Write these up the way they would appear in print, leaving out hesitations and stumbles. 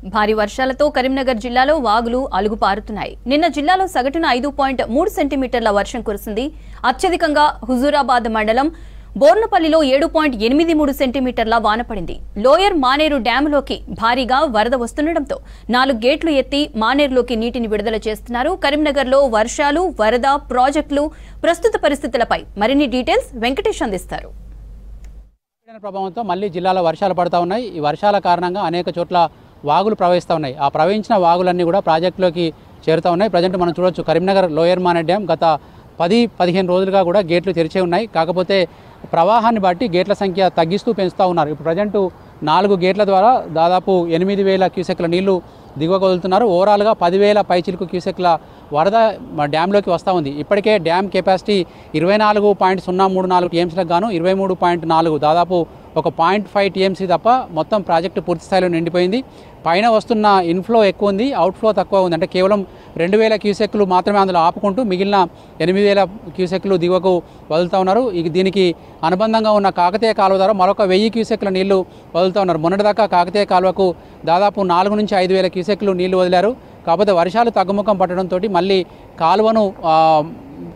భారీ వర్షాలతో కరీంనగర్ జిల్లాలో వాగులు అలుగుపారుతున్నాయి. నిన్న జిల్లాలో సగటున 5.3 సెంటీమీటర్ల వర్షం కురిసింది. అత్యధికంగా హుజూరాబాద్ మండలం బోర్నపల్లిలో 7.83 సెంటీమీటర్ల వాన పడింది. లోయర్ మానేరు డ్యాంలోకి భారీగా వరద వస్తుండటంతో 4 గేట్లు ఎత్తి మానేరులోకి నీటిని విడుదల చేస్తున్నారు. కరీంనగర్లో వర్షాలు, వరద, ప్రాజెక్టులు ప్రస్తుత పరిస్థితులపై మరిన్ని డీటెయిల్స్ వెంకటేష్ అందిస్తారు. ప్రభావంతో మళ్లీ జిల్లాలో వర్షాలు పడతా ఉన్నాయి. ఈ వర్షాల కారణంగా అనేక చోట్ల వాగులు ప్రవహిస్తూ ఉన్నాయి. ఆ ప్రవహించిన వాగులన్నీ కూడా ప్రాజెక్టులోకి చేరుతూ ఉన్నాయి. ప్రజెంట్ మనం చూడొచ్చు కరీంనగర్ లోయర్ మానేరు డ్యామ్ గత 10-15 రోజులుగా కూడా గేట్లు తెరిచే ఉన్నాయి. కాకపోతే ప్రవాహాన్ని బట్టి గేట్ల సంఖ్య తగ్గిస్తూ పెంచుతూ ఉన్నారు. ఇప్పుడు ప్రజెంట్ 4 గేట్ల ద్వారా దాదాపు 8,000 క్యూసెక్ల నీళ్లు దిగువకు వదులుతున్నారు. ఓవరాల్గా 10,000 పైచిలుకు క్యూసెక్ల వరద డ్యాంలోకి వస్తూ ఉంది. ఇప్పటికే డ్యామ్ కెపాసిటీ 24.034 టీఎంసీలకు గాను 23.4 దాదాపు ఒక 0.5 టీఎంసీ తప్ప మొత్తం ప్రాజెక్టు పూర్తి స్థాయిలో నిండిపోయింది. పైన వస్తున్న ఇన్ఫ్లో ఎక్కువ ఉంది, అవుట్ఫ్లో తక్కువ ఉంది. అంటే కేవలం 2,000 క్యూసెక్లు మాత్రమే అందులో ఆపుకుంటూ మిగిలిన 8,000 క్యూసెక్లు దిగువకు వదులుతూ ఉన్నారు. దీనికి అనుబంధంగా ఉన్న కాకతీయ కాలువ ద్వారా మరొక 1,000 క్యూసెక్ల నీళ్లు వదులుతూ ఉన్నారు. మొన్నటిదాకా కాకతీయ కాలువకు దాదాపు 4,000 నుంచి 5,000 క్యూసెక్లు నీళ్లు వదిలారు. కాకపోతే వర్షాలు తగ్గుముఖం పట్టడంతో మళ్ళీ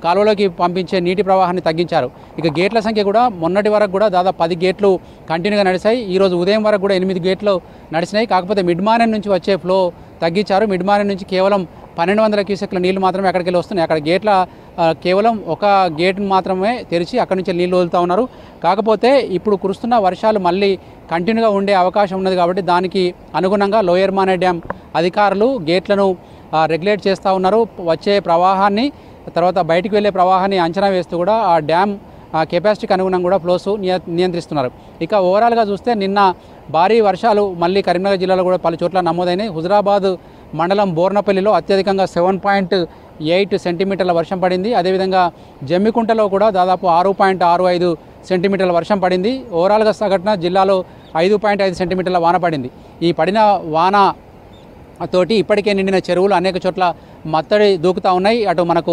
కాలువలోకి పంపించే నీటి ప్రవాహాన్ని తగ్గించారు. ఇక గేట్ల సంఖ్య కూడా మొన్నటి వరకు కూడా దాదాపు 10 గేట్లు కంటిన్యూగా నడిచాయి. ఈరోజు ఉదయం వరకు కూడా 8 గేట్లు నడిచినాయి. కాకపోతే మిడ్ మార్నింగ్ నుంచి వచ్చే ఫ్లో తగ్గించారు. మిడ్ మార్నింగ్ నుంచి కేవలం 1,200 క్యూసెక్ల నీళ్లు మాత్రమే అక్కడికి వెళ్ళి వస్తున్నాయి. అక్కడ గేట్ల కేవలం ఒక గేట్ మాత్రమే తెరిచి అక్కడి నుంచి నీళ్లు వదులుతూ ఉన్నారు. కాకపోతే ఇప్పుడు కురుస్తున్న వర్షాలు మళ్ళీ కంటిన్యూగా ఉండే అవకాశం ఉన్నది కాబట్టి దానికి అనుగుణంగా లోయర్ మానేరు డ్యామ్ అధికారులు గేట్లను రెగ్యులేట్ చేస్తూ ఉన్నారు. వచ్చే ప్రవాహాన్ని తర్వాత బయటికి వెళ్ళే ప్రవాహాన్ని అంచనా వేస్తూ కూడా ఆ డ్యామ్ కెపాసిటీకి అనుగుణంగా కూడా ఫ్లోస్ నియంత్రిస్తున్నారు. ఇక ఓవరాల్గా చూస్తే నిన్న భారీ వర్షాలు మళ్ళీ కరీంనగర్ జిల్లాలో కూడా పలు చోట్ల నమోదైనాయి. హుజూరాబాద్ మండలం బోర్నపల్లిలో అత్యధికంగా 7.8 సెంటీమీటర్ల వర్షం పడింది. అదేవిధంగా జమ్మికుంటలో కూడా దాదాపు 6.65 సెంటీమీటర్ల వర్షం పడింది. ఓవరాల్గా సగటున జిల్లాలో 5.5 సెంటీమీటర్ల వాన పడింది. ఈ పడిన వాన తోటి ఇప్పటికే నిండిన చెరువులు అనేక చోట్ల మత్తడి దూకుతూ ఉన్నాయి. అటు మనకు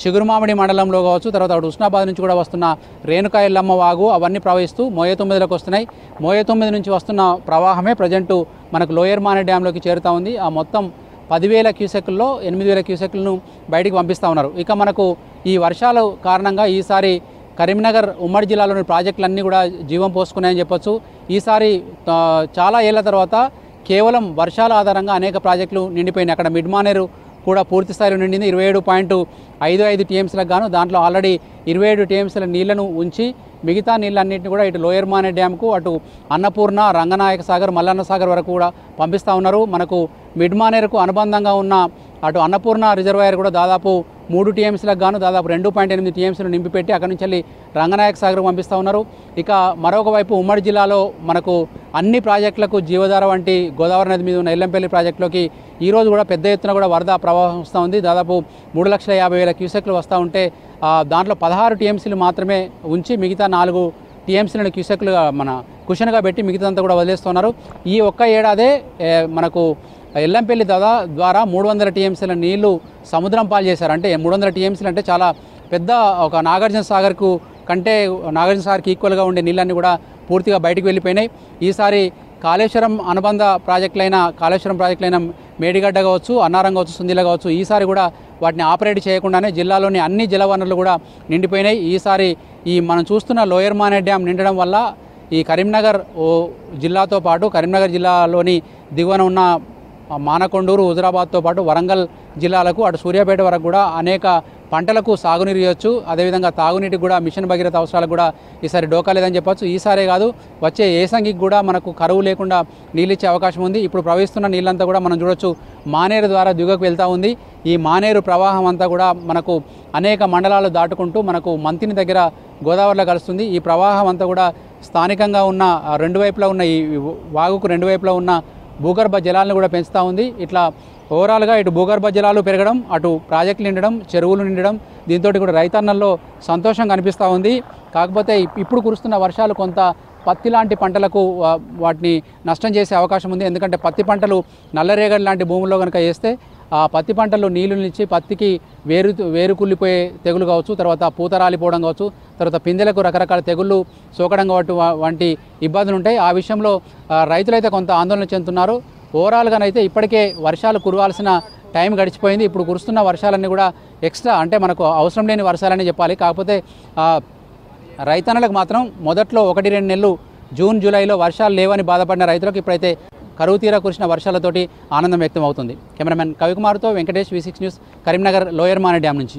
చిగురుమామిడి మండలంలో కావచ్చు, తర్వాత అటు హుస్నాబాద్ నుంచి కూడా వస్తున్న రేణుకా ఎల్లమ్మ వాగు అవన్నీ ప్రవహిస్తూ మోయ9లకు వస్తున్నాయి. మోయ9 నుంచి వస్తున్న ప్రవాహమే ప్రజెంటు మనకు లోయర్ మానేరు డ్యాంలోకి చేరుతూ ఉంది. ఆ మొత్తం 10,000 క్యూసెక్లలో 8,000 క్యూసెక్లను బయటికి పంపిస్తూ ఉన్నారు. ఇక మనకు ఈ వర్షాల కారణంగా ఈసారి కరీంనగర్ ఉమ్మడి జిల్లాలోని ప్రాజెక్టులన్నీ కూడా జీవం పోసుకున్నాయని చెప్పొచ్చు. ఈసారి చాలా ఏళ్ల తర్వాత కేవలం వర్షాల ఆధారంగా అనేక ప్రాజెక్టులు నిండిపోయినాయి. అక్కడ మిడ్ మానేరు కూడా పూర్తి స్థాయిలో నిండింది 27.55 టీఎంసీలకు గాను. దాంట్లో ఆల్రెడీ 27 టీఎంసీల నీళ్లను ఉంచి మిగతా నీళ్ళన్నింటినీ కూడా ఇటు లోయర్ మానేరు డ్యామ్కు, అటు అన్నపూర్ణ, రంగనాయక సాగర్, మల్లన్న సాగర్ వరకు కూడా పంపిస్తూ ఉన్నారు. మనకు మిడ్ మానేరుకు అనుబంధంగా ఉన్న అటు అన్నపూర్ణ రిజర్వాయర్ కూడా దాదాపు 3 టీఎంసీలకు గాను దాదాపు 2.8 టీఎంసీలు నింపిపెట్టి అక్కడి నుంచి వెళ్ళి రంగనాయక సాగర్ పంపిస్తూ ఉన్నారు. ఇక మరొక వైపు ఉమ్మడి జిల్లాలో మనకు అన్ని ప్రాజెక్టులకు జీవధార వంటి గోదావరి నది మీద ఉన్న ఎల్లంపల్లి ప్రాజెక్టులోకి ఈరోజు కూడా పెద్ద ఎత్తున కూడా వరద ప్రవాహం వస్తూ ఉంది. దాదాపు 3,50,000 క్యూసెక్లు వస్తూ ఉంటే దాంట్లో 16 టీఎంసీలు మాత్రమే ఉంచి మిగతా 4 టీఎంసీలను క్యూసెక్లుగా మన కుషన్గా పెట్టి మిగతాంతా కూడా వదిలేస్తున్నారు. ఈ ఒక్క ఏడాదే మనకు ఎల్లంపల్లి ద్వారా 300 టీఎంసీల నీళ్లు సముద్రం పాలు చేశారు. అంటే 300 టీఎంసీలు అంటే చాలా పెద్ద ఒక నాగార్జున సాగర్కు కంటే నాగార్జున సాగర్కి ఈక్వల్గా ఉండే నీళ్ళన్నీ కూడా పూర్తిగా బయటకు వెళ్ళిపోయినాయి. ఈసారి కాళేశ్వరం అనుబంధ ప్రాజెక్టులైన మేడిగడ్డ కావచ్చు, అన్నారం కావచ్చు, సుందిల కావచ్చు, ఈసారి కూడా వాటిని ఆపరేట్ చేయకుండానే జిల్లాలోని అన్ని జలవనరులు కూడా నిండిపోయినాయి. ఈసారి మనం చూస్తున్న లోయర్ మానేరు డ్యామ్ నిండడం వల్ల ఈ కరీంనగర్ జిల్లాతో పాటు కరీంనగర్ జిల్లాలోని దిగువన ఉన్న మానకొండూరు, హుజూరాబాద్తో పాటు వరంగల్ జిల్లాలకు అటు సూర్యాపేట వరకు కూడా అనేక పంటలకు సాగునీరు ఇవ్వచ్చు. అదేవిధంగా తాగునీటికి కూడా మిషన్ భగీరథ అవసరాలకు కూడా ఈసారి డోకా లేదని చెప్పొచ్చు. ఈసారే కాదు వచ్చే ఏసంగికి కూడా మనకు కరువు లేకుండా నీళ్ళు ఇచ్చే అవకాశం ఉంది. ఇప్పుడు ప్రవహిస్తున్న నీళ్ళంతా కూడా మనం చూడొచ్చు మానేరు ద్వారా దిగువకు వెళ్తూ ఉంది. ఈ మానేరు ప్రవాహం అంతా కూడా మనకు అనేక మండలాలు దాటుకుంటూ మనకు మంతిని దగ్గర గోదావరిలో కలుస్తుంది. ఈ ప్రవాహం అంతా కూడా స్థానికంగా ఉన్న 2 వైపులా ఉన్న ఈ వాగుకు 2 వైపులా ఉన్న భూగర్భ జలాలను కూడా పెంచుతూ ఉంది. ఇట్లా ఓవరాల్గా ఇటు భూగర్భ జలాలు పెరగడం, అటు ప్రాజెక్టులు నిండడం, చెరువులు నిండడం, దీంతో కూడా రైతన్నల్లో సంతోషం కనిపిస్తూ ఉంది. కాకపోతే ఇప్పుడు కురుస్తున్న వర్షాలు కొంత పత్తి లాంటి పంటలకు వాటిని నష్టం చేసే అవకాశం ఉంది. ఎందుకంటే పత్తి పంటలు నల్లరేగడి లాంటి భూముల్లో కనుక వేస్తే ఆ పత్తి పంటల్లో నీళ్లు నిలిచి పత్తికి వేరు కుళ్ళిపోయే తెగులు కావచ్చు, తర్వాత పూత రాలిపోవడం కావచ్చు, తర్వాత పిందెలకు రకరకాల తెగుళ్ళు సోకడం వంటి ఇబ్బందులు ఉంటాయి. ఆ విషయంలో రైతులైతే కొంత ఆందోళన చెందుతున్నారు. ఓవరాల్గానైతే ఇప్పటికే వర్షాలు కురవాల్సిన టైం గడిచిపోయింది. ఇప్పుడు కురుస్తున్న వర్షాలన్నీ కూడా ఎక్స్ట్రా, అంటే మనకు అవసరం లేని వర్షాలని చెప్పాలి. కాకపోతే రైతన్నలకు మాత్రం మొదట్లో 1-2 నెలలు జూన్ జూలైలో వర్షాలు లేవని బాధపడిన రైతులకు ఇప్పుడైతే కరువు తీరా కురిసిన వర్షాలతోటి ఆనందం వ్యక్తం అవుతుంది. కెమెరామెన్ కవికుమార్తో Venkatesh, V6 news, Karimnagar lower Maner dam నుంచి.